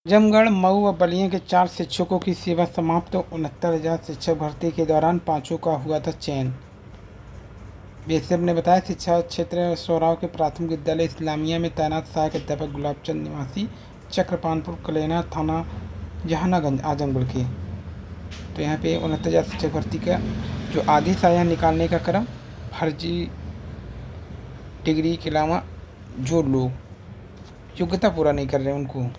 आजमगढ़, मऊ व बलिया के 4 शिक्षकों की सेवा समाप्त। 69,000 शिक्षक भर्ती के दौरान 5 का हुआ था चयन। बीएसएफ ने बताया शिक्षा क्षेत्र सोराव के प्राथमिक विद्यालय इस्लामिया में तैनात सहायक अध्यापक गुलाबचंद निवासी चक्रपानपुर कलेना थाना जहानागंज आजमगढ़ के। तो यहाँ पे 69,000 शिक्षक भर्ती का जो आदेश आया निकालने का क्रम, फर्जी डिग्री के अलावा जो लोग योग्यता पूरा नहीं कर रहे उनको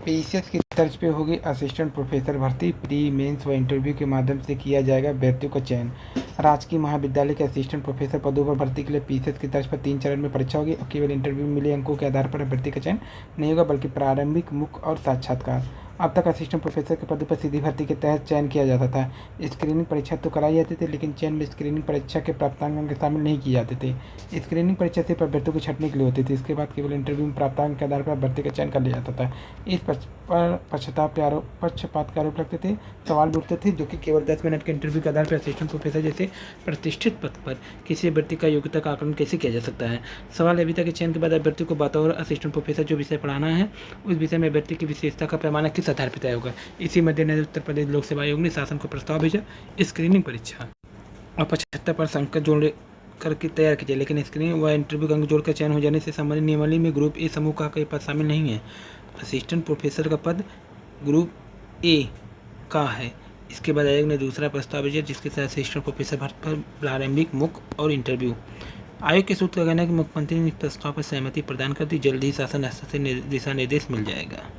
पीसीएस की तर्ज पे होगी असिस्टेंट प्रोफेसर भर्ती। प्री मेंस व इंटरव्यू के माध्यम से किया जाएगा अभ्यर्थियों का चयन। राजकीय महाविद्यालय के असिस्टेंट प्रोफेसर पदों पर भर्ती के लिए पीसीएस की तर्ज पर 3 चरण में परीक्षा होगी और केवल इंटरव्यू में मिले अंकों के आधार पर अभ्यर्थी का चयन नहीं होगा, बल्कि प्रारंभिक, मुख्य और साक्षात्कार। अब तक असिस्टेंट प्रोफेसर के पद पर सीधी भर्ती के तहत चयन किया जाता था। स्क्रीनिंग परीक्षा तो कराई जाती थी, लेकिन चयन में स्क्रीनिंग परीक्षा के प्राप्तांक शामिल नहीं किए जाते थे। स्क्रीनिंग परीक्षा सिर्फ अभ्यर्थियों को छंटने के लिए होती थी। इसके बाद केवल इंटरव्यू में प्राप्तांक के आधार पर अभ्यर्थी का चयन कर लिया जाता था। इस पक्षपात के आरोप लगते थे, सवाल भी उठते थे, जो कि केवल 10 मिनट के इंटरव्यू के आधार पर असिस्टेंट प्रोफेसर जैसे प्रतिष्ठित पद पर किसी अभ्यर्थी का योग्यता का आकलन कैसे किया जा सकता है। सवाल अभी तक के चयन के बाद अभ्यर्थी को बतौर असिस्टेंट प्रोफेसर जो विषय पढ़ाना है उस विषय में अभ्यर्थी की विशेषता का पैमाना किस आधार पर तय होगा। इसी मद्देनजर उत्तर प्रदेश लोक सेवा आयोग ने शासन को प्रस्ताव भेजा स्क्रीनिंग परीक्षा और 75% अंक जोड़ करके तैयार कीजिए, लेकिन स्क्रीनिंग व इंटरव्यू का अंक जोड़कर चयन हो जाने से संबंधित नियमावली में ग्रुप ए समूह का कोई पद शामिल नहीं है। असिस्टेंट प्रोफेसर का पद ग्रुप ए का है। इसके बाद आयोग ने दूसरा प्रस्ताव भेजा जिसके साथ असिस्टेंट प्रोफेसर भर्ती पर प्रारंभिक, मुख्य और इंटरव्यू। आयोग के सूत्र का कहना है कि मुख्यमंत्री ने इस प्रस्ताव पर सहमति प्रदान कर दी। जल्द ही शासन स्तर से दिशा निर्देश मिल जाएगा।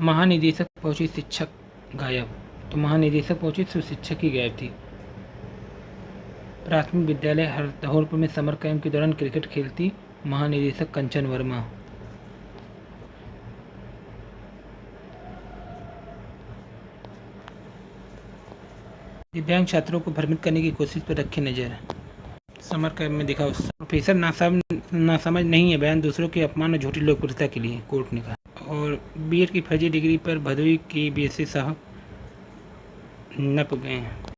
महानिदेशक पहुंची, शिक्षक गायब। तो महानिदेशक पहुंची तो शिक्षक ही गायब थी। प्राथमिक विद्यालय हरदौलपुर में समर कैंप के दौरान क्रिकेट खेलती महानिदेशक कंचन वर्मा। दिव्यांग छात्रों को भ्रमित करने की कोशिश पर रखी नजर। समर कैंप में दिखा प्रोफेसर नासमझ नहीं है, बयान दूसरों के अपमान और झूठी लोकप्रियता के लिए, कोर्ट ने कहा। और बीएड की फर्जी डिग्री पर भदोई के बीएससी साहब नप गए हैं।